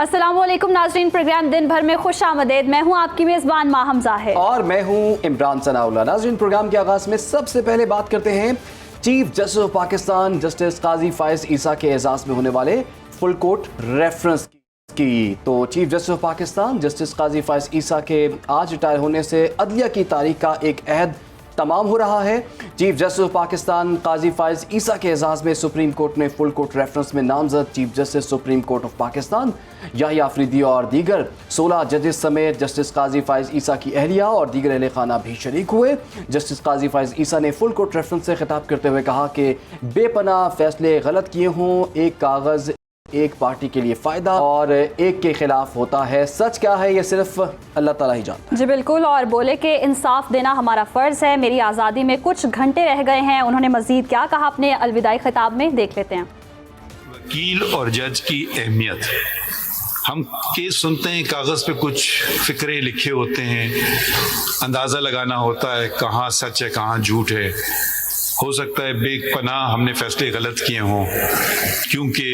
अस्सलामुअलैकुम नाज़रीन, प्रोग्राम दिन भर में खुश आमदेद। मैं हूँ आपकी मेज़बान माहम ज़ाहिर और मैं हूँ इमरान सनाउल्लाह। नाज़रीन, प्रोग्राम के आगाज़ में सबसे पहले बात करते हैं chief justice of Pakistan justice Qazi Faez Isa के एजाज़ में होने वाले फुल कोर्ट रेफरेंस की। तो chief justice of Pakistan justice Qazi Faez Isa के आज रिटायर होने से अदलिया की तारीख का एक अहद तमाम हो रहा है। Chief justice of Pakistan Qazi Faez Isa के एजाज़ में सुप्रीम कोर्ट ने फुल कोर्ट रेफरेंस में नामजद chief justice supreme court of Pakistan Yahya Afridi और दीगर 16 जजेस समेत जस्टिस काजी फायज़ ईसा की अहलिया और दीगर अहले खाना भी शरीक हुए। जस्टिस काजी फायज़ ईसा ने फुल कोर्ट रेफरेंस से खिताब करते हुए कहा कि बेपनाह फैसले गलत किए हों, एक कागज़ एक पार्टी के लिए फ़ायदा और एक के खिलाफ होता है। सच क्या है ये सिर्फ अल्लाह ताला ही जानता है। जी बिल्कुल, और बोले कि इंसाफ देना हमारा फ़र्ज़ है, मेरी आज़ादी में कुछ घंटे रह गए हैं। उन्होंने मज़ीद क्या कहा अपने अलविदाई खिताब में, देख लेते हैं। वकील और जज की अहमियत। हम केस सुनते हैं, कागज़ पे कुछ फ़िक्रे लिखे होते हैं, अंदाज़ा लगाना होता है कहाँ सच है कहाँ झूठ है। हो सकता है बेपनाह हमने फैसले गलत किए हों, क्योंकि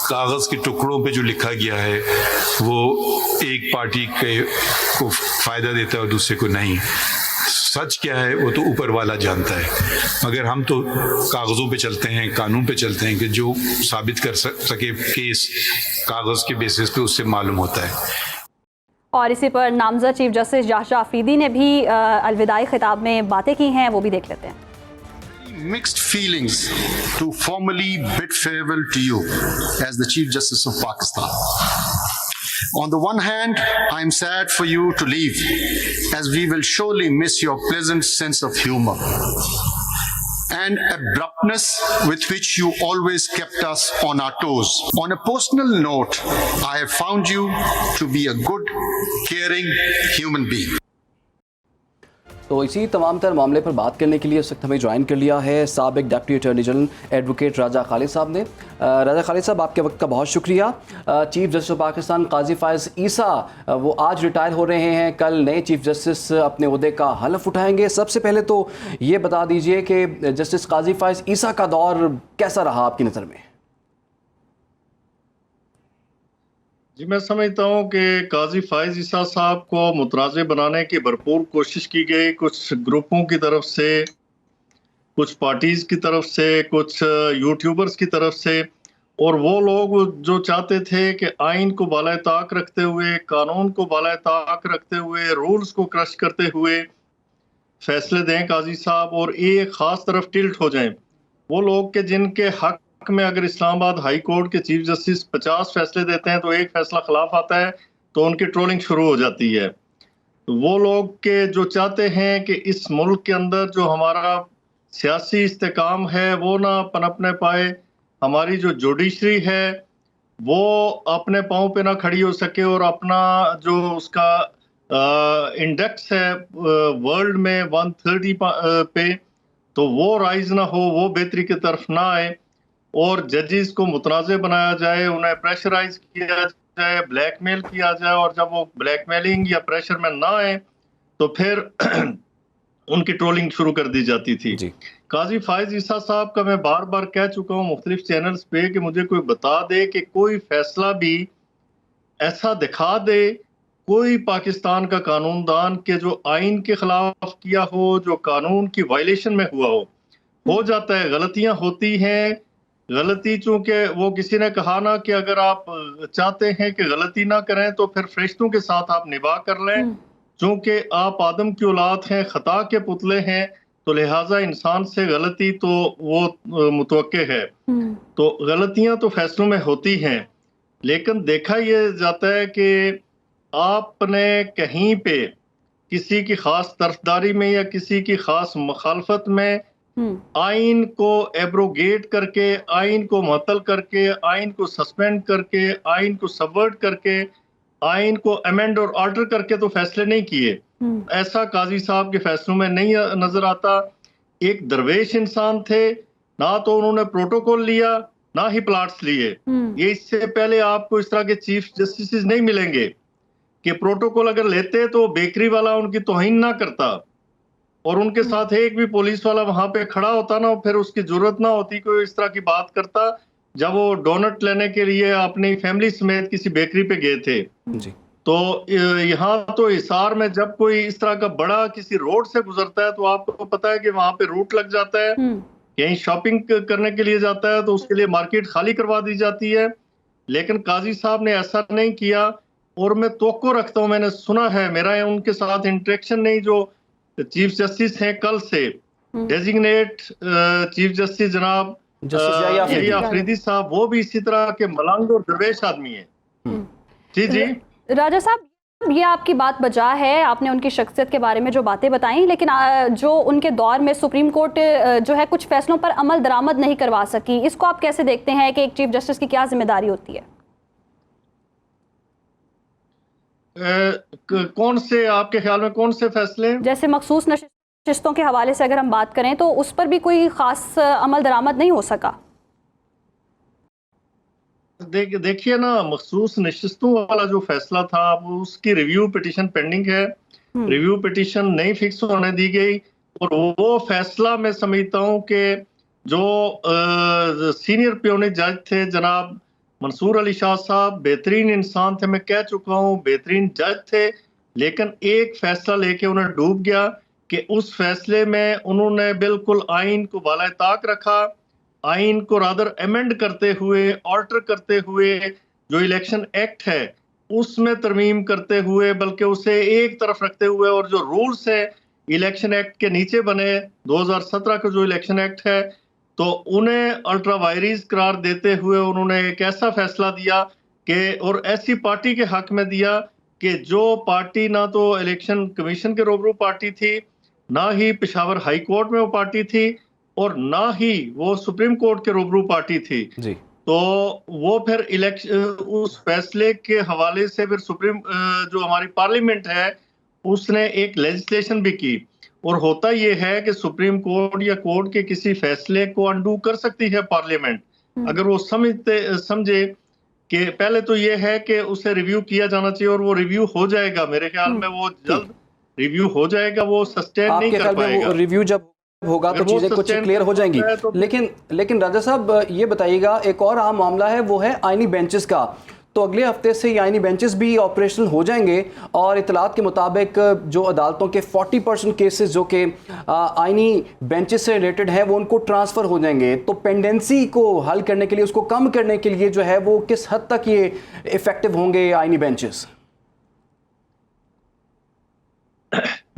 कागज़ के टुकड़ों पे जो लिखा गया है वो एक पार्टी को फ़ायदा देता है और दूसरे को नहीं। सच क्या है वो तो ऊपर वाला जानता है, मगर हम तो कागज़ों पे चलते हैं, कानून पे चलते हैं कि जो साबित कर सके केस कागज़ के बेसिस पे उससे मालूम होता है। और इसी पर नामजद चीफ जस्टिस याहिया अफरीदी ने भी अलविदाई खिताब में बातें की हैं, वो भी देख लेते हैं। Mixed feelings to formally bid farewell to you as the Chief Justice of Pakistan. On the one hand, I am sad for you to leave, as we will surely miss your pleasant sense of humor and abruptness with which you always kept us on our toes. On a personal note, I have found you to be a good, caring human being. तो इसी तमाम तर मामले पर बात करने के लिए इस वक्त हमें ज्वाइन कर लिया है साबिक डिप्टी अटॉर्नी जनरल एडवोकेट राजा खालिद साहब ने। राजा खालिद साहब, आपके वक्त का बहुत शुक्रिया। Chief justice of Pakistan Qazi Faez ईसा वो आज रिटायर हो रहे हैं, कल नए चीफ जस्टिस अपने ओहदे का हलफ उठाएंगे। सबसे पहले तो ये बता दीजिए कि जस्टिस काजी फायज़ ईसा का दौर कैसा रहा आपकी नज़र में? जी, मैं समझता हूँ कि काजी फायज़ ईसा साहब को मुतराज़े बनाने की भरपूर कोशिश की गई, कुछ ग्रुपों की तरफ से, कुछ पार्टीज़ की तरफ से, कुछ यूट्यूबर्स की तरफ से, और वो लोग जो चाहते थे कि आइन को बाला ताक रखते हुए, कानून को बाला ताक रखते हुए, रूल्स को क्रश करते हुए फैसले दें काजी साहब और एक ख़ास तरफ टिल्ट हो जाएं। वो लोग के जिनके हक में अगर इस्लामाबाद हाई कोर्ट के चीफ जस्टिस 50 फैसले देते हैं तो एक फैसला खिलाफ आता है तो उनकी ट्रोलिंग शुरू हो जाती है। तो वो लोग के जो चाहते हैं कि इस मुल्क के अंदर जो हमारा सियासी इस्तेकाम है वो ना पनपने पाए, हमारी जो जुडिशरी है वो अपने पाँव पे ना खड़ी हो सके और अपना जो उसका इंडेक्स है वर्ल्ड में 130 पे, तो वो राइज ना हो, वो बेहतरी की तरफ ना आए और जजेस को मुतनाज़े बनाया जाए, उन्हें प्रेशराइज किया जाए, ब्लैकमेल किया जाए, और जब वो ब्लैकमेलिंग या प्रेशर में ना आए तो फिर उनकी ट्रोलिंग शुरू कर दी जाती थी। काजी फायज़ ईसा साहब का मैं बार बार कह चुका हूँ मुख्तलिफ चैनल्स पे कि मुझे कोई बता दे कि कोई फैसला भी ऐसा दिखा दे, कोई पाकिस्तान का कानूनदान के जो आइन के खिलाफ किया हो, जो कानून की वायलेशन में हुआ हो जाता है, गलतियां होती हैं। गलती चूंकि वो किसी ने कहा ना कि अगर आप चाहते हैं कि गलती ना करें तो फिर फरिश्तों के साथ आप निभा कर लें, चूंकि आप आदम की औलाद हैं, खता के पुतले हैं, तो लिहाजा इंसान से गलती तो वो मुतवक्के है। तो गलतियां तो फैसलों में होती हैं, लेकिन देखा यह जाता है कि आपने कहीं पे किसी की खास तरफदारी में या किसी की खास मुखालफत में आइन को एब्रोगेट करके, आइन को मुअत्तल करके, आइन को सस्पेंड करके, आइन को सबवर्ट करके, आइन को अमेंड और ऑल्टर करके तो फैसले नहीं किए। ऐसा काजी साहब के फैसलों में नहीं नजर आता। एक दरवेश इंसान थे, ना तो उन्होंने प्रोटोकॉल लिया ना ही प्लाट्स लिए। ये इससे पहले आपको इस तरह के चीफ जस्टिस नहीं मिलेंगे कि प्रोटोकॉल अगर लेते तो बेकरी वाला उनकी तौहीन ना करता और उनके साथ एक भी पुलिस वाला वहां पे खड़ा होता ना, फिर उसकी जरूरत ना होती कोई इस तरह की बात करता, जब वो डोनट लेने के लिए अपनी फैमिली समेत किसी बेकरी पे गए थे, जी तो यहाँ तो हिसार में जब कोई इस तरह का बड़ा किसी रोड से गुजरता है तो आपको पता है कि वहां पे रूट लग जाता है, कहीं शॉपिंग करने के लिए जाता है तो उसके लिए मार्केट खाली करवा दी जाती है। लेकिन काजी साहब ने ऐसा नहीं किया, और मैं तवक्को रखता हूँ, मैंने सुना है, मेरा उनके साथ इंटरेक्शन नहीं, जो चीफ जस्टिस हैं कल से डेजिग्नेट चीफ जस्टिस जनाब जस्टिस यही अफरीदी साहब, वो भी इसी तरह के मलंग और दरवेश आदमी है। जी जी राजा साहब, ये आपकी बात बजा है, आपने उनकी शख्सियत के बारे में जो बातें बताई, लेकिन जो उनके दौर में सुप्रीम कोर्ट जो है कुछ फैसलों पर अमल दरामद नहीं करवा सकी, इसको आप कैसे देखते हैं कि एक चीफ जस्टिस की क्या जिम्मेदारी होती है? कौन से आपके ख्याल में कौन से फैसले? जैसे मखसूस नशिस्तों के हवाले से अगर हम बात करें तो उस पर भी कोई खास अमल दरामद नहीं हो सका। देखिए ना, मखसूस नशिस्तों वाला जो फैसला था, उसकी रिव्यू पिटीशन पेंडिंग है, रिव्यू पिटीशन नहीं फिक्स होने दी गई, और वो फैसला मैं समझता हूँ कि जो सीनियर पियोनिक जज थे जनाब मंसूर अली शाह साहब, बेहतरीन इंसान थे, मैं कह चुका हूँ, बेहतरीन जज थे, लेकिन एक फैसला लेके उन्हें डूब गया कि उस फैसले में उन्होंने बिल्कुल आइन को बाला ताक रखा, आइन को रादर अमेंड करते हुए, ऑल्टर करते हुए, जो इलेक्शन एक्ट है उसमें तरमीम करते हुए, बल्कि उसे एक तरफ रखते हुए, और जो रूल्स है इलेक्शन एक्ट के नीचे बने 2017 का जो इलेक्शन एक्ट है, तो उन्हें अल्ट्रा वायरीज करार देते हुए उन्होंने एक ऐसा फैसला दिया कि, और ऐसी पार्टी के हक में दिया कि जो पार्टी ना तो इलेक्शन कमीशन के रूबरू पार्टी थी, ना ही पेशावर हाई कोर्ट में वो पार्टी थी, और ना ही वो सुप्रीम कोर्ट के रूबरू पार्टी थी जी। तो वो फिर इलेक्शन, उस फैसले के हवाले से फिर सुप्रीम जो हमारी पार्लियामेंट है उसने एक लेजिस्लेशन भी की, और होता ये है कि सुप्रीम कोर्ट या कोर्ट के किसी फैसले को अंडू कर सकती है पार्लियामेंट, अगर वो समझे कि पहले तो ये है कि उसे रिव्यू किया जाना चाहिए, और वो रिव्यू हो जाएगा, मेरे ख्याल में वो जल्द रिव्यू हो जाएगा, वो सस्टेन नहीं कर पाएगा। रिव्यू जब होगा तो चीजें कुछ क्लियर हो जाएंगी, लेकिन राजा साहब ये बताइएगा, एक और आम मामला है वो है आईनी बेंचेस का, तो अगले हफ्ते से ये आईनी बेंचेस भी ऑपरेशनल हो जाएंगे, और इतलात के मुताबिक जो अदालतों के 40% केसेस जो कि आईनी बेंचेस से रिलेटेड हैं वो उनको ट्रांसफ़र हो जाएंगे, तो पेंडेंसी को हल करने के लिए, उसको कम करने के लिए जो है वो किस हद तक ये इफेक्टिव होंगे आईनी बेंचेस?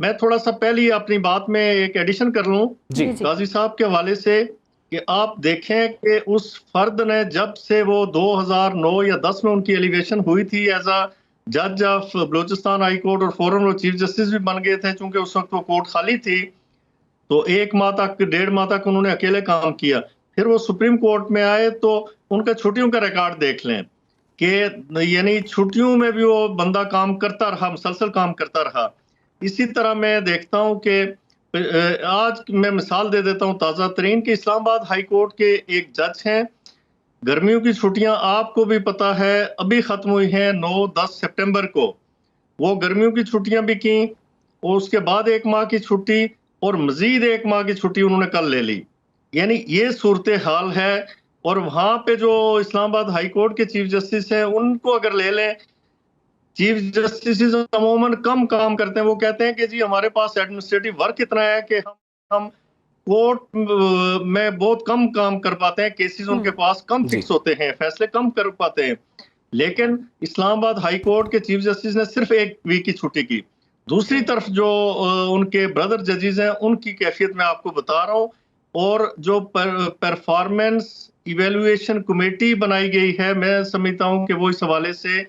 मैं थोड़ा सा पहले ही अपनी बात में एक एडिशन कर लूं जी काजी साहब के हवाले से, कि आप देखें कि उस फर्द ने जब से वो 2009 या 10 में उनकी एलिवेशन हुई थी एज अ जज ऑफ बलूचिस्तान हाई कोर्ट, और फौरन वो चीफ जस्टिस भी बन गए थे, चूंकि उस वक्त वो कोर्ट खाली थी, तो 1 माह तक 1.5 माह तक उन्होंने अकेले काम किया। फिर वो सुप्रीम कोर्ट में आए तो उनका छुट्टियों का रिकॉर्ड देख लें कि यानी छुट्टियों में भी वो बंदा काम करता रहा, मुसलसल काम करता रहा। इसी तरह मैं देखता हूं कि आज मैं मिसाल दे देता हूं ताज़ा तरीन कि इस्लामाबाद हाई कोर्ट के एक जज हैं, गर्मियों की छुट्टियां आपको भी पता है अभी ख़त्म हुई हैं 9-10 सितंबर को, वो गर्मियों की छुट्टियां भी की, और उसके बाद 1 माह की छुट्टी, और मज़ीद 1 माह की छुट्टी उन्होंने कल ले ली। यानी ये सूरत हाल है, और वहाँ पे जो इस्लामाबाद हाई कोर्ट के चीफ जस्टिस हैं उनको अगर ले लें, चीफ जस्टिस अमूमन कम काम करते हैं, वो कहते हैं कि जी हमारे पास एडमिनिस्ट्रेटिव वर्क इतना है कि हम कोर्ट में बहुत कम काम कर पाते हैं, केसेस उनके पास कम फिक्स होते हैं, फैसले कम कर पाते हैं। लेकिन इस्लामाबाद हाई कोर्ट के चीफ जस्टिस ने सिर्फ 1 वीक की छुट्टी की। दूसरी तरफ जो उनके ब्रदर जजेस हैं उनकी कैफियत मैं आपको बता रहा हूँ, और जो परफॉर्मेंस इवेल्युएशन कमेटी बनाई गई है, मैं समझता हूँ कि वो इस हवाले से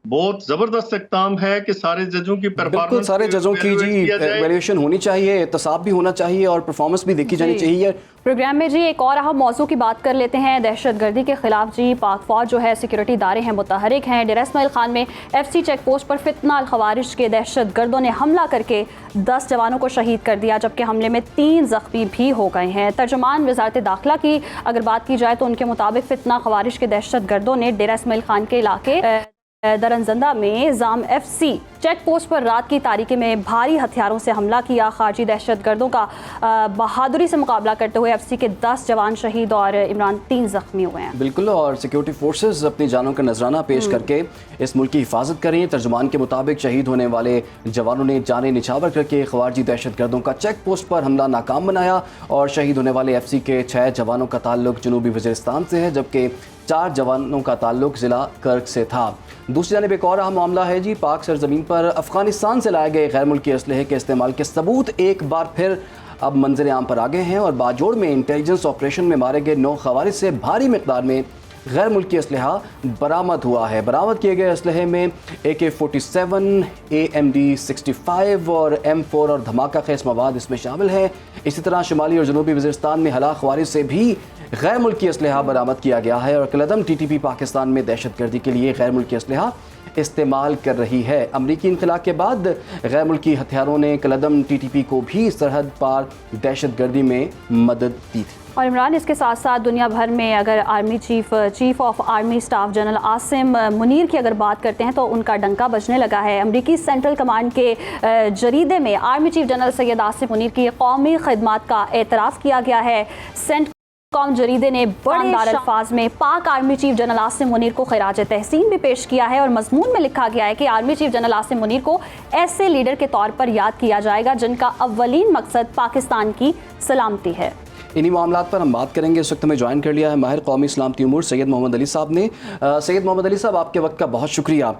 बहुत जबरदस्त इक़दाम है कि सारे जजों की परफॉर्मेंस, सारे जजों की जी इवैल्यूएशन होनी चाहिए, एहतसाब भी होना चाहिए, और परफॉर्मेंस भी देखी जानी चाहिए। प्रोग्राम में जी एक और अहम मौजू की बात कर लेते हैं। दहशतगर्दी के खिलाफ जी पाक फौज जो है सिक्योरिटी इदारे हैं मुतहरिक हैं। डेरा इस्माइल खान में FC चेक पोस्ट पर फितना अल खवारिज के दहशतगर्दों ने हमला करके 10 जवानों को शहीद कर दिया, जबकि हमले में 3 जख्मी भी हो गए हैं। तर्जुमान वजारत दाखिला की अगर बात की जाए तो उनके मुताबिक फितना खवारिज के दहशतगर्दों ने डेरा इस्माइल खान के इलाके दरनजंदा में जाम FC चेक पोस्ट पर रात की तारीकी में भारी हथियारों से हमला किया। खारजी दहशतगर्दों का बहादुरी से मुकाबला करते हुए FC के 10 जवान शहीद और इमरान 3 जख्मी हुए हैं। बिल्कुल, और सिक्योरिटी फोर्सेस अपनी जानों का नजराना पेश करके इस मुल्क की हिफाजत कर रही हैं। तर्जुमान के मुताबिक शहीद होने वाले जवानों ने जाने निछावर करके खवारजी दहशतगर्दों का चेक पोस्ट पर हमला नाकाम बनाया और शहीद होने वाले FC के 6 जवानों का ताल्लुक जनूबी वज़ीरिस्तान से है, जबकि 4 जवानों का ताल्लुक ज़िला कर्क से था। दूसरी जानिब एक और अहम मामला है जी, पाक सरजमीन पर अफगानिस्तान से लाए गए गैर मुल्की असलहे के इस्तेमाल के सबूत एक बार फिर अब मंजर आम पर आ गए हैं और बाजोड़ में इंटेलिजेंस ऑपरेशन में मारे गए 9 खवारिज से भारी मिकदार में गैर मुल्की असलहा बरामद हुआ है। बरामद किए गए असलहे में AK-47, AMD-65 और M4 और धमाका खेस मवाद इसमें शामिल है। इसी तरह शुमाली और जनूबी वज़ीरिस्तान में हलाक खवारिज से भी गैर मुल्की असलहा बरामद किया गया है और कलअदम TTP पाकिस्तान में दहशतगर्दी के लिए गैर मुल्की असलहा इस्तेमाल कर रही है। अमरीकी इनखला के बाद गैर मुल्की हथियारों ने कलअदम TTP को भी सरहद पार दहशतगर्दी में मदद दी थी। और इमरान, इसके साथ साथ दुनिया भर में अगर army chief of army staff general Asim Munir की अगर बात करते हैं तो उनका डंका बजने लगा है। अमरीकी सेंट्रल कमांड के जरीदे में army chief general Syed Asim Munir की कौमी खिदमात का एतराफ़ किया गया है। कॉम जरीदे ने बड़े अल्फाज में पाक army chief general Asim Munir को खिराज तहसीन भी पेश किया है और मजमून में लिखा गया है कि army chief general Asim Munir को ऐसे लीडर के तौर पर याद किया जाएगा जिनका अव्वलीन मकसद पाकिस्तान की सलामती है। इन्हीं मामलात पर हम बात करेंगे। इस वक्त में ज्वाइन कर लिया है माहिर कौमी सलामती उमूर सैयद मोहम्मद अली साहब ने। सैयद मोहम्मद अली साहब, आपके वक्त का बहुत शुक्रिया।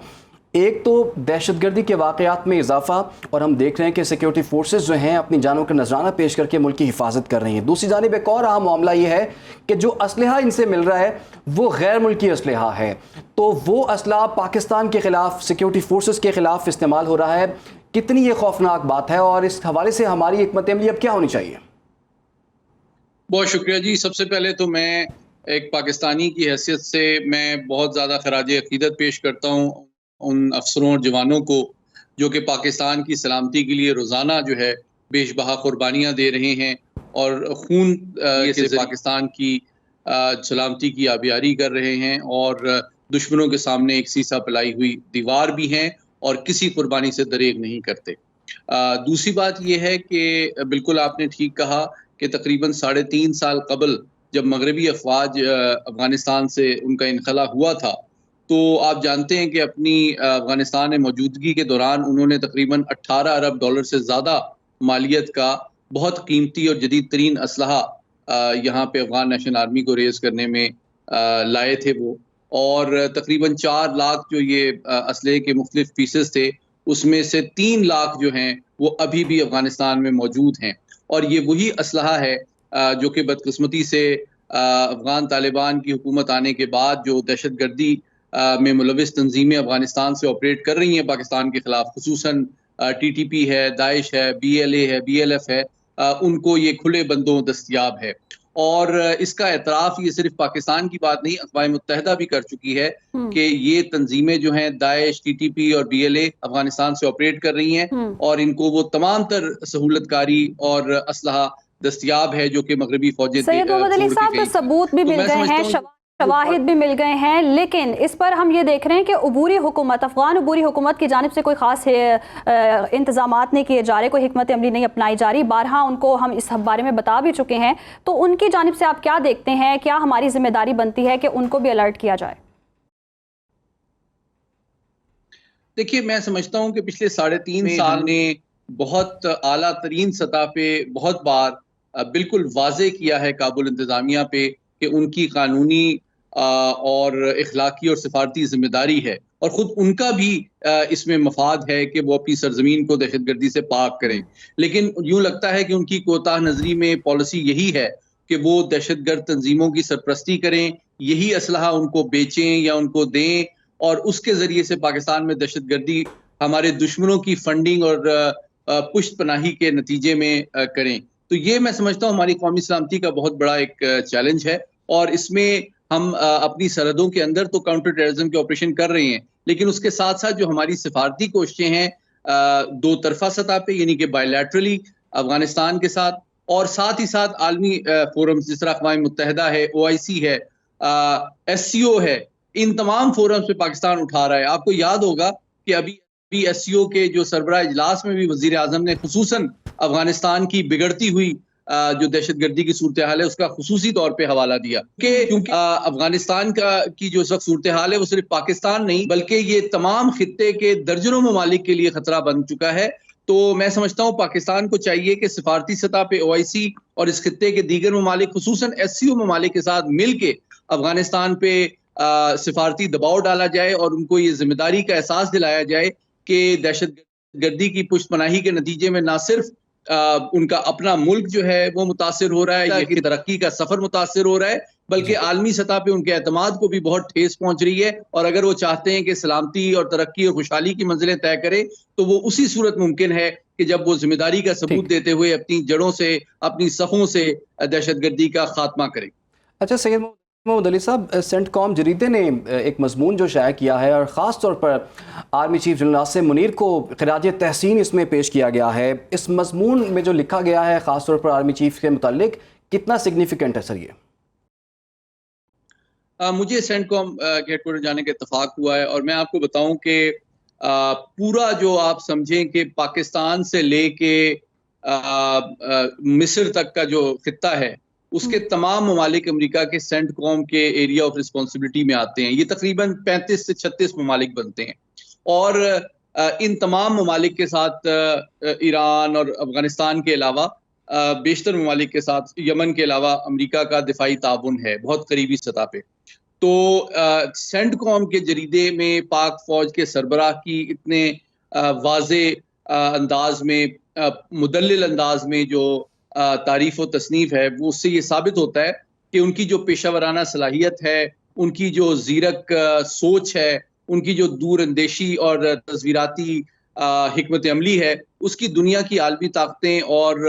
एक तो दहशतगर्दी के वाक़यात में इजाफा और हम देख रहे हैं कि सिक्योरिटी फोर्सेस जो हैं अपनी जानों का नजराना पेश करके मुल्क की हिफाजत कर रही हैं। दूसरी जानिब एक और अहम मामला ये है कि जो असलहा इनसे मिल रहा है वो गैर मुल्की असलहा है, तो वो असलहा पाकिस्तान के ख़िलाफ़ सिक्योरिटी फोर्सेस के ख़िलाफ़ इस्तेमाल हो रहा है। कितनी ये खौफनाक बात है और इस हवाले से हमारी हिकमत अमली अब क्या होनी चाहिए? बहुत शुक्रिया जी। सबसे पहले तो मैं एक पाकिस्तानी की हैसियत से मैं बहुत ज़्यादा खराज अकीदत पेश करता हूँ उन अफसरों और जवानों को जो कि पाकिस्तान की सलामती के लिए रोज़ाना जो है बेशबहा कुर्बानियाँ दे रहे हैं और खून से पाकिस्तान की सलामती की आबियारी कर रहे हैं और दुश्मनों के सामने एक सीसा पलाई हुई दीवार भी हैं और किसी कुर्बानी से दरेग नहीं करते। दूसरी बात यह है कि बिल्कुल आपने ठीक कहा कि तकरीबन 3.5 साल कबल जब मगरबी अफवाज अफ़गानिस्तान से उनका इनखला हुआ था तो आप जानते हैं कि अपनी अफ़गानिस्तान में मौजूदगी के दौरान उन्होंने तकरीबन 18 अरब डॉलर से ज़्यादा मालियत का बहुत कीमती और जदीद तरीन असलहा यहाँ पे अफ़गान नेशनल आर्मी को रेज़ करने में लाए थे वो, और तकरीबन 4 लाख जो ये असलहे के मुख्तलिफ पीसेस थे उसमें से 3 लाख जो हैं वो अभी भी अफ़गानिस्तान में मौजूद हैं और ये वही असलहा है जो कि बदकिस्मती से अफ़गान तालिबान की हुकूमत आने के बाद जो दहशतगर्दी में मुलविस तंजीमें अफ़गानिस्तान से ऑपरेट कर रही हैं पाकिस्तान के ख़िलाफ़, खुसूसन TTP है, दाइश है, BLA है, BLF है, उनको ये खुले बंदों दस्तयाब है। और इसका एतराफ़ ये सिर्फ पाकिस्तान की बात नहीं, अक़वाम मुत्तहिदा भी कर चुकी है कि ये तंजीमें जो हैं दाइश, TTP और BLA अफ़गानिस्तान से ऑपरेट कर रही हैं और इनको वो तमाम तर सहूलतकारी और असलहा दस्तयाब है जो कि मगरबी फौजें सैयद मोहम्मद अली साहब, सबूत भी मिल गए हैं, शवाहिद भी मिल गए हैं, लेकिन इस पर हम ये देख रहे हैं कि अबूरी हुकूमत, अफगान अबूरी हुकूमत की जानिब से कोई ख़ास इंतजामात नहीं किए जा रहे, कोई हिकमत अमली नहीं अपनाई जा रही। बारहा उनको हम इस बारे में बता भी चुके हैं, तो उनकी जानिब से आप क्या देखते हैं, क्या हमारी जिम्मेदारी बनती है कि उनको भी अलर्ट किया जाए? देखिए, मैं समझता हूँ कि पिछले 3.5 साल ने बहुत आला तरीन सतह पे बहुत बार बिल्कुल वाज़े किया है काबुल इंतज़ामिया पे कि उनकी कानूनी और इखलाकी और सिफारती जिम्मेदारी है और ख़ुद उनका भी इसमें मफाद है कि वो अपनी सरजमीन को दहशतगर्दी से पाक करें। लेकिन यूँ लगता है कि उनकी कोताह नज़री में पॉलिसी यही है कि वो दहशतगर्द तंजीमों की सरपरस्ती करें, यही असलहा उनको बेचें या उनको दें और उसके ज़रिए से पाकिस्तान में दहशतगर्दी हमारे दुश्मनों की फंडिंग और पुश्त पनाही के नतीजे में करें। तो ये मैं समझता हूँ हमारी कौमी सलामती का बहुत बड़ा एक चैलेंज है और इसमें हम अपनी सरहदों के अंदर तो काउंटर टेररिज्म के ऑपरेशन कर रहे हैं, लेकिन उसके साथ साथ जो हमारी सिफारती कोशिशें हैं 2 तरफा सतह पे यानी कि बायलैटरली अफगानिस्तान के साथ और साथ ही साथ आलमी फोरम्स जिस तरह अक़वाम मुत्तहिदा है, OIC है, SCO है, इन तमाम फोरम्स पे पाकिस्तान उठा रहा है। आपको याद होगा कि अभी भी SCO के जो सरबराह इजलास में भी वजीर आजम ने खुसूसन अफगानिस्तान की बिगड़ती हुई जो दहशतगर्दी की सूरत हाल है उसका खुसूसी तौर पे हवाला दिया क्योंकि अफगानिस्तान की जो सब सूरत हाल है वो सिर्फ पाकिस्तान नहीं बल्कि ये तमाम खित्ते के दर्जनों ममालिक के लिए खतरा बन चुका है। तो मैं समझता हूँ पाकिस्तान को चाहिए कि सिफारती सतह पे OIC और इस खित्ते के दीगर ममालिक खुसूसन SCO ममालिक के साथ मिल के अफगानिस्तान पे सिफारती दबाव डाला जाए और उनको ये जिम्मेदारी का एहसास दिलाया जाए कि दहशतगर्दी की पुष्टपनाही के नतीजे में ना सिर्फ उनका अपना मुल्क जो है वो मुतासिर हो रहा है, ये तरक्की का सफर मुतासिर हो रहा है, बल्कि आलमी सतह पे उनके एतमाद को भी बहुत ठेस पहुंच रही है। और अगर वो चाहते हैं कि सलामती और तरक्की और खुशहाली की मंजिलें तय करें तो वो उसी सूरत मुमकिन है कि जब वो जिम्मेदारी का सबूत देते हुए अपनी जड़ों से, अपनी सफ़ों से दहशतगर्दी का खात्मा करें। अच्छा सैयद मोहम्मद अली साहब, सेंटकॉम जरीदे ने एक मजमून जो शाया किया है और ख़ास तौर पर army chief general Nasir Munir को खिराज तहसीन इसमें पेश किया गया है। इस मजमून में जो लिखा गया है ख़ास तौर पर आर्मी चीफ के मुतालिक कितना सिग्निफिकेंट है सर ये? मुझे सेंटकॉम के हेडक्वार्टर जाने का इत्तेफाक हुआ है और मैं आपको बताऊं कि पूरा जो आप समझें कि पाकिस्तान से लेके मिस्र तक का जो खित्ता है उसके तमाम ममालिक अमेरिका के सेंटकॉम के एरिया ऑफ रिस्पॉन्सिबिलिटी में आते हैं। ये तकरीबन 35 से 36 ममालिक बनते हैं और इन तमाम ममालिक के साथ ईरान और अफगानिस्तान के अलावा बेशतर ममालिक के साथ यमन के अलावा अमेरिका का दिफाई ताउन है बहुत करीबी सतह पे। तो सेंटकॉम के जरीदे में पाक फौज के सरबराह की इतने वाज़े अंदाज में, मुदल्लिल अंदाज में जो तारीफ और तसनीफ है वो उससे ये साबित होता है कि उनकी जो पेशावराना सलाहियत है, उनकी जो ज़ीरक सोच है, उनकी जो दूर अंदेशी और तस्वीराती हिकमत अमली है, उसकी दुनिया की आलमी ताकतें और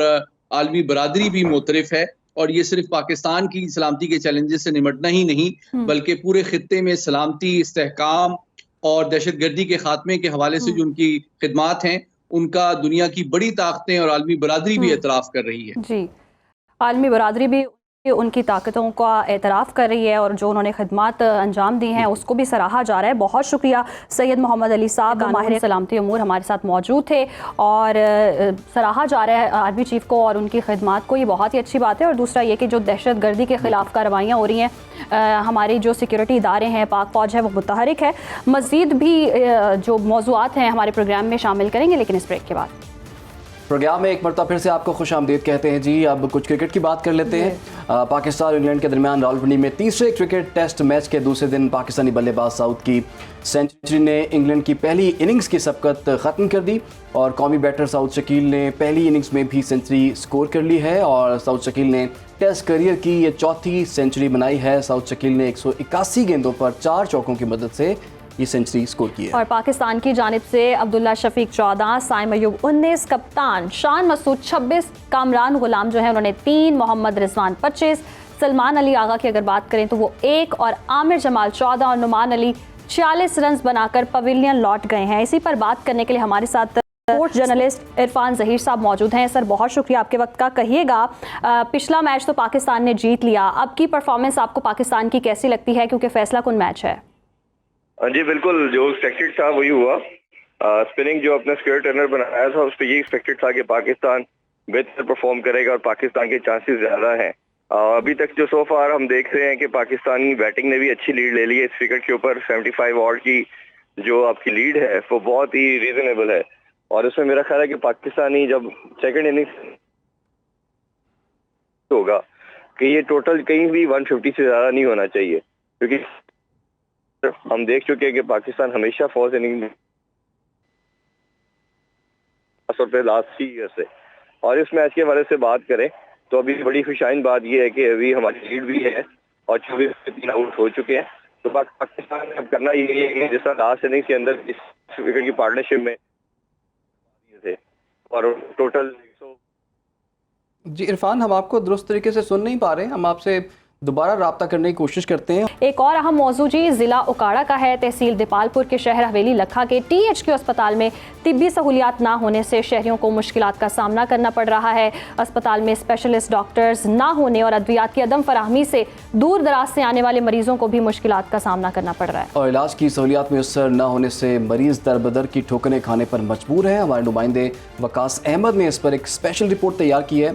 आलमी बरादरी भी मोतरफ है। और ये सिर्फ पाकिस्तान की सलामती के चैलेंजेस से निमटना ही नहीं बल्कि पूरे खित्ते में सलामती, इस्तेहकाम और दहशतगर्दी के खात्मे के हवाले से जो उनकी खिदमात हैं उनका दुनिया की बड़ी ताकतें और आलमी बरादरी भी एतराफ़ कर रही है। जी, आलमी बरादरी भी उनकी ताकतों का एतराफ़ कर रही है और जो उन्होंने खिदमात अंजाम दी हैं उसको भी सराहा जा रहा है। बहुत शुक्रिया सैयद मोहम्मद अली साहब, माहिर सलामती अमूर हमारे साथ मौजूद थे और सराहा जा रहा है आर्मी चीफ़ को और उनकी खिदमात को, ये बहुत ही अच्छी बात है। और दूसरा ये कि जो दहशतगर्दी के ख़िलाफ़ कार्रवाइयाँ हो रही हैं, हमारी जो सिक्योरिटी इदारे हैं, पाक फ़ौज है, वो मुतहरिक है। मज़ीद भी जो मौज़ूआत हैं हमारे प्रोग्राम में शामिल करेंगे, लेकिन इस ब्रेक के बाद। प्रोग्राम में एक मरतबा फिर से आपको खुश आमदीद कहते हैं जी। अब कुछ क्रिकेट की बात कर लेते हैं। पाकिस्तान और इंग्लैंड के दरमियान रावलपिंडी में तीसरे क्रिकेट टेस्ट मैच के दूसरे दिन पाकिस्तानी बल्लेबाज साउथ की सेंचुरी ने इंग्लैंड की पहली इनिंग्स की सबकत ख़त्म कर दी और कौमी बैटर साउथ शकील ने पहली इनिंग्स में भी सेंचुरी स्कोर कर ली है और साउथ शकील ने टेस्ट करियर की ये चौथी सेंचुरी बनाई है। साउथ शकील ने 181 गेंदों पर 4 चौकों की मदद से ये सेंचुरी स्कोर की है। और पाकिस्तान की जानिब से अब्दुल्ला शफीक 14, साइम अयूब 19, कप्तान शान मसूद 26, कामरान गुलाम जो है उन्होंने 3, मोहम्मद रिजवान 25, सलमान अली आगा की अगर बात करें तो वो 1 और आमिर जमाल 14 और नुमान अली 46 रन बनाकर पवेलियन लौट गए हैं। इसी पर बात करने के लिए हमारे साथ स्पोर्ट्स जर्नलिस्ट इरफान ज़हीर साहब मौजूद हैं। सर बहुत शुक्रिया आपके वक्त का। कहिएगा, पिछला मैच तो पाकिस्तान ने जीत लिया, अब की परफॉर्मेंस आपको पाकिस्तान की कैसी लगती है, क्योंकि फैसला कुन मैच है? जी बिल्कुल, जो एक्सपेक्टेड था वही हुआ। स्पिनिंग जो अपना स्क्वायर टर्नर बनाया था उस पर ये एक्सपेक्टेड था कि पाकिस्तान बेहतर परफॉर्म करेगा और पाकिस्तान के चांसेस ज़्यादा हैं। अभी तक जो सो फार हम देख रहे हैं कि पाकिस्तानी बैटिंग ने भी अच्छी लीड ले ली है इस विकेट के ऊपर। 75 ऑल की जो आपकी लीड है वो बहुत ही रीजनेबल है और उसमें मेरा ख्याल है कि पाकिस्तानी जब सेकेंड इनिंग्स होगा कि ये टोटल कहीं भी 150 से ज़्यादा नहीं होना चाहिए, क्योंकि हम देख चुके हैं कि पाकिस्तान हमेशा फर्स्ट इनिंग लास्ट 3 ईयर से। और इस मैच के बारे से बात करें तो अभी बड़ी खुशाइन बात यह है कि अभी हमारी लीड भी है और 24 से 3 आउट हो चुके हैं। तो पाकिस्तान ने अब करना यही है कि जिस तरह लास्ट इनिंग्स के अंदर इस विकेट की पार्टनरशिप में थे और टोटल जी इरफान, हम आपको दुरुस्त तरीके से सुन नहीं पा रहे हैं। हम आपसे दोबारा राब्ता करने की कोशिश करते हैं। एक और अहम मौजू जी जिला उकाड़ा का है। तहसील दीपालपुर के शहर हवेली लखा के THQ अस्पताल में तिब्बी सहूलियात ना होने से शहरियों को मुश्किलात का सामना करना पड़ रहा है। अस्पताल में स्पेशलिस्ट डॉक्टर्स ना होने और अद्वियात की अदम फराहमी से दूर दराज से आने वाले मरीजों को भी मुश्किलात का सामना करना पड़ रहा है और इलाज की सहूलियात मुयस्सर न होने से मरीज दर बदर की ठोकरें खाने पर मजबूर हैं। हमारे नुमाइंदे वकास अहमद ने इस पर एक स्पेशल रिपोर्ट तैयार की है,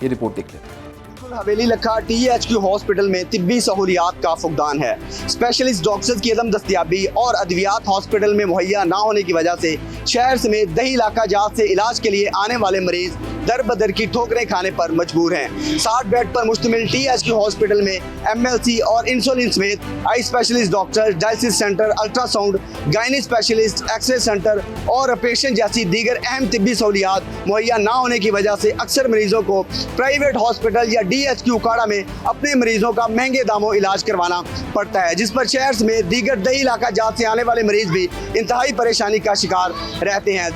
ये रिपोर्ट देख लेते हैं। हवेली लखा THQ हॉस्पिटल में तिब्बी सहूलियात का फुकदान है। स्पेशलिस्ट डॉक्टर्स की अदम दस्तयाबी और अद्वियात हॉस्पिटल में मुहैया ना होने की वजह से शहर समेत दही इलाका जात से इलाज के लिए आने वाले मरीज दर बदर की ठोकरें खाने पर मजबूर हैं। 60 बेड पर मुश्तमिल THQ हॉस्पिटल में MLC और इंसुलिन समेत eye specialist doctor, dialysis centre, ultrasound, gynae specialist, X ray centre और ऑपरेशन जैसी दीगर अहम तिब्बी सहूलियात मुहैया ना होने की वजह से अक्सर मरीजों को प्राइवेट हॉस्पिटल या DHQ उकाड़ा में अपने मरीजों का महंगे दामों इलाज करवाना पड़ता है, जिस पर शहर समेत दीगर दही इलाका जात से आने वाले मरीज भी इंतहाई परेशानी का शिकार रहते हैं।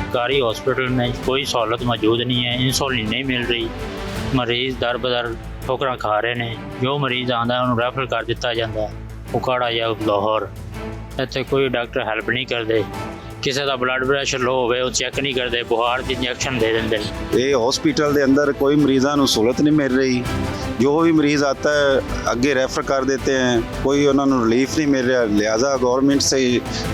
सरकारी हॉस्पिटल में कोई सहूलत मौजूद नहीं है, इंसुलिन नहीं मिल रही, मरीज दर बदर ठोकरां खा रहे ने। जो मरीज आंदा है उन्हें रेफर कर दिता जाता उकाड़ा या लाहौर। इत्थे कोई डॉक्टर हेल्प नहीं करते। किसी का ब्लड प्रेशर लो होवे वो चेक नहीं करते, बुखार के इंजेक्शन दे देंगे। ये हॉस्पिटल के अंदर कोई मरीज़ों को सहूलत नहीं मिल रही। जो भी मरीज़ आता है अगे रैफर कर देते हैं, कोई उन्होंने रिलीफ नहीं मिल रहा। लिहाजा गवर्नमेंट से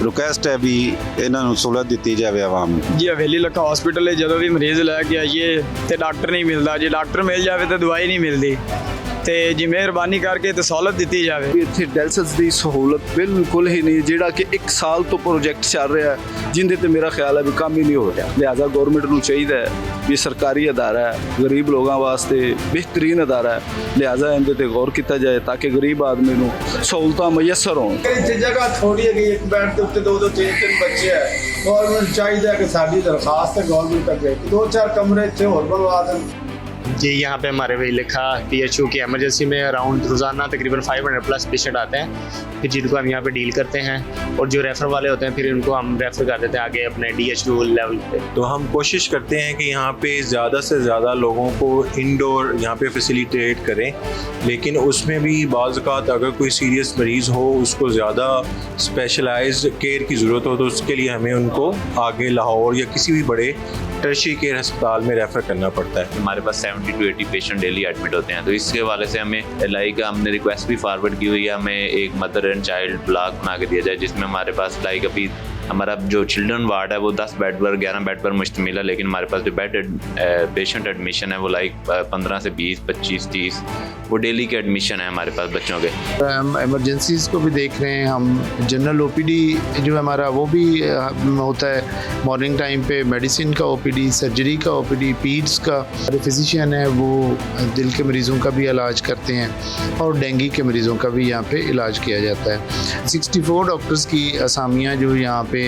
रिक्वेस्ट है भी इन्होंने सहूलत दी जाए आवाम जी। हवेली लखा हॉस्पिटल है, जो भी मरीज लैके आइए तो डॉक्टर नहीं मिलता जी। डॉक्टर मिल जाए तो दवाई नहीं मिलती ਤੇ ਜੀ ਮਿਹਰਬਾਨੀ ਕਰਕੇ ਤੇ ਸਹੂਲਤ ਦਿੱਤੀ ਜਾਵੇ। ਇੱਥੇ ਡਾਇਲਸਿਸ ਦੀ ਸਹੂਲਤ ਬਿਲਕੁਲ ਹੀ ਨਹੀਂ, ਜਿਹੜਾ ਕਿ 1 ਸਾਲ ਤੋਂ ਪ੍ਰੋਜੈਕਟ ਚੱਲ ਰਿਹਾ ਹੈ, ਜਿੰਦੇ ਤੇ ਮੇਰਾ ਖਿਆਲ ਹੈ ਵੀ ਕੰਮ ਹੀ ਨਹੀਂ ਹੋ ਰਿਹਾ। ਲਿਹਾਜ਼ਾ ਗਵਰਨਮੈਂਟ ਨੂੰ ਚਾਹੀਦਾ ਹੈ ਵੀ ਸਰਕਾਰੀ ਅਦਾਰਾ ਹੈ, ਗਰੀਬ ਲੋਕਾਂ ਵਾਸਤੇ ਬਿਹਤਰੀਨ ਅਦਾਰਾ ਹੈ, ਲਿਹਾਜ਼ਾ ਇਹਦੇ ਤੇ ਗੌਰ ਕੀਤਾ ਜਾਏ ਤਾਂ ਕਿ ਗਰੀਬ ਆਦਮੀ ਨੂੰ ਸਹੂਲਤਾਂ ਮੁਯੱਸਰ ਹੋਣ। ਇੱਥੇ ਜਗ੍ਹਾ ਥੋੜੀ ਹੈਗੀ, ਇੱਕ ਬੈੱਡ ਦੇ ਉੱਤੇ 2-2 3-3 ਬੱਚੇ ਹੈ। ਗਵਰਨਮੈਂਟ ਚਾਹੀਦਾ ਕਿ ਸਾਡੀ ਦਰਖਾਸਤ ਹੈ ਗਵਰਨਮੈਂਟ ਅੱਗੇ 2-4 ਕਮਰੇ ਇੱਥੇ ਹੋਰ ਬਣਵਾ ਦੇਣ। जी यहाँ पे हमारे वही लिखा THQ की एमरजेंसी में अराउंड रोज़ाना तकरीबन 500+ पेशेंट आते हैं, फिर जिनको हम यहाँ पे डील करते हैं और जो रेफ़र वाले होते हैं फिर उनको हम रेफ़र कर देते हैं आगे अपने DHQ लेवल पे। तो हम कोशिश करते हैं कि यहाँ पे ज़्यादा से ज़्यादा लोगों को इंडोर यहाँ पे फैसिलिटेट करें, लेकिन उसमें भी बाज़ औक़ात अगर कोई सीरियस मरीज़ हो, उसको ज़्यादा स्पेशलाइज्ड केयर की ज़रूरत हो, तो उसके लिए हमें उनको आगे लाहौर या किसी भी बड़े टर्शियरी केयर अस्पताल में रेफ़र करना पड़ता है। हमारे पास 70 to 80 पेशेंट डेली एडमिट होते हैं, तो इसके हवाले से हमें LI का हमने रिक्वेस्ट भी फॉरवर्ड की हुई है, हमें एक मदर एंड चाइल्ड ब्लॉक बना के दिया जाए, जिसमें हमारे पास लाइक अभी हमारा जो चिल्ड्रन वार्ड है वो 10 बेड पर 11 बेड पर मुश्तमिल है, लेकिन हमारे पास जो बेड पेशेंट एडमिशन है वो लाइक 15 से 20, 25, 30 वो डेली के एडमिशन है हमारे पास बच्चों के। हम इमरजेंसीज को भी देख रहे हैं। हम जनरल OPD जो हमारा वो भी होता है मॉर्निंग टाइम पे, मेडिसिन का OPD, सर्जरी का OPD, पीड्स का। फिजिशियन है वो दिल के मरीज़ों का भी इलाज करते हैं और डेंगू के मरीज़ों का भी यहाँ पे इलाज किया जाता है। 64 डॉक्टर्स की असामियाँ जो यहाँ पे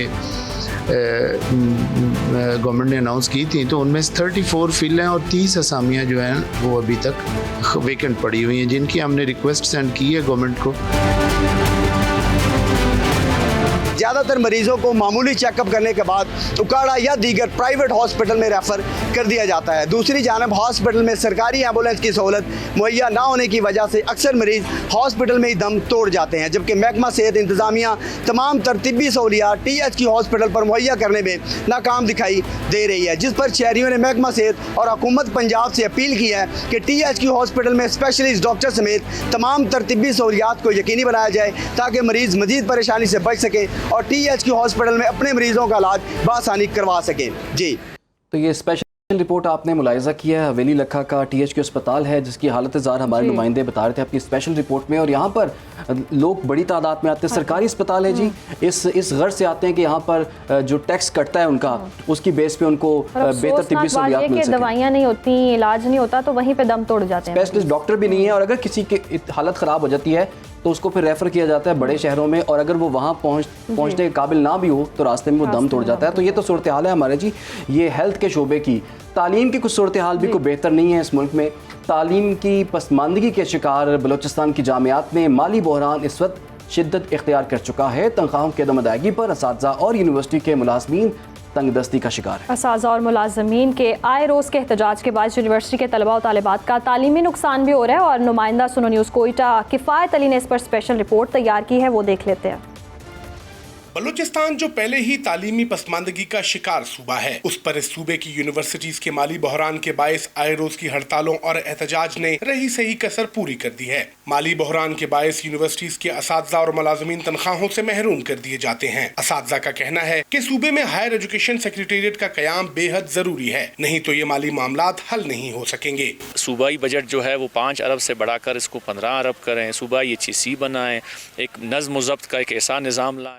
गवर्नमेंट ने अनाउंस की थी, तो उनमें से 34 फिल हैं और 30 असामियाँ जो हैं वो अभी तक वेकेंट पड़ी हुई हैं, जिनकी हमने रिक्वेस्ट सेंड की है गवर्नमेंट को। ज़्यादातर मरीजों को मामूली चेकअप करने के बाद उकाड़ा या दीगर प्राइवेट हॉस्पिटल में रेफर कर दिया जाता है। दूसरी जानब हॉस्पिटल में सरकारी एम्बुलेंस की सहूलत मुहैया ना होने की वजह से अक्सर मरीज हॉस्पिटल में ही दम तोड़ जाते हैं, जबकि महकमा सेहत इंतजामिया तमाम तरतीबी सहूलियात THQ हॉस्पिटल पर मुहैया करने में नाकाम दिखाई दे रही है, जिस पर शहरियों ने महकमा सेहत और हुकूमत पंजाब से अपील की है कि THQ हॉस्पिटल में स्पेशलिस्ट डॉक्टर समेत तमाम तरतीबी सहूलियात को यकीनी बनाया जाए ताकि मरीज़ मजीद परेशानी से बच सके और THQ हॉस्पिटल में अपने मरीजों का इलाज बआसानी करवा सकें। जी, तो ये स्पेशल रिपोर्ट आपने मुलाहिजा किया है, हवेली लखा का THQ अस्पताल है जिसकी हालत ज़ार हमारे नुमाइंदे बता रहे थे अपनी स्पेशल रिपोर्ट में। और यहाँ पर लोग बड़ी तादाद में आते हैं, सरकारी अस्पताल है जी, इस गर्ज से आते हैं कि यहाँ पर जो टैक्स कटता है उनका, उसकी बेस पे उनको बेहतर तिब्बी सहूलियात मिल सके। दवाइयाँ नहीं होती, इलाज नहीं होता, तो वहीं पे दम तोड़ जाते हैं। स्पेशलिस्ट डॉक्टर भी नहीं है और अगर किसी की हालत ख़राब हो जाती है तो उसको फिर रेफ़र किया जाता है बड़े शहरों में, और अगर वो वहाँ पहुँचने के काबिल ना भी हो तो रास्ते में वो दम तोड़ जाता है। तो ये तो सूरत हाल है हमारे जी। ये हेल्थ के शोबे की, तालीम की कुछ सूरत हाल भी कोई बेहतर नहीं है इस मुल्क में। तालीम की पसमानदगी के शिकार बलोचिस्तान की जामियात में माली बहरान इस वक्त शिद्दत इख्तियार कर चुका है। तनख्वाहों की अदम अदायगी पर असातिज़ा और यूनिवर्सिटी के मुलाजमीन तंगदस्ती का शिकार है। असातिज़ा और मुलाजमीन के आए रोज़ के एहतजाज के बाद यूनिवर्सिटी के तलबा और तालिबात का तालीमी नुकसान भी हो रहा है और नुमाइंदा सुनो न्यूज़ कोयटा किफ़ायत अली ने इस पर स्पेशल रिपोर्ट तैयार की है, वो देख लेते हैं। बलूचिस्तान जो पहले ही तालीमी पसमानदगी का शिकार सूबा है, उस पर इस सूबे की यूनिवर्सिटीज के माली बहरान के बायस आए रोज की हड़तालों और एहतजाज ने रही सही कसर पूरी कर दी है। माली बहरान के बायस यूनिवर्सिटीज के असातिज़ा और मुलाजमीन तनख्वाहों से महरूम कर दिए जाते हैं। असातिज़ा का कहना है कि सूबे में हायर एजुकेशन सेक्रेटेरिएट का कयाम बेहद जरूरी है, नहीं तो ये माली मामलात हल नहीं हो सकेंगे। सूबाई बजट जो है वो 5 अरब से बढ़ाकर इसको 15 अरब करें, सूबाई HEC बनाएं, एक नज़्म ज़ब्त का एक ऐसा निज़ाम लाएं।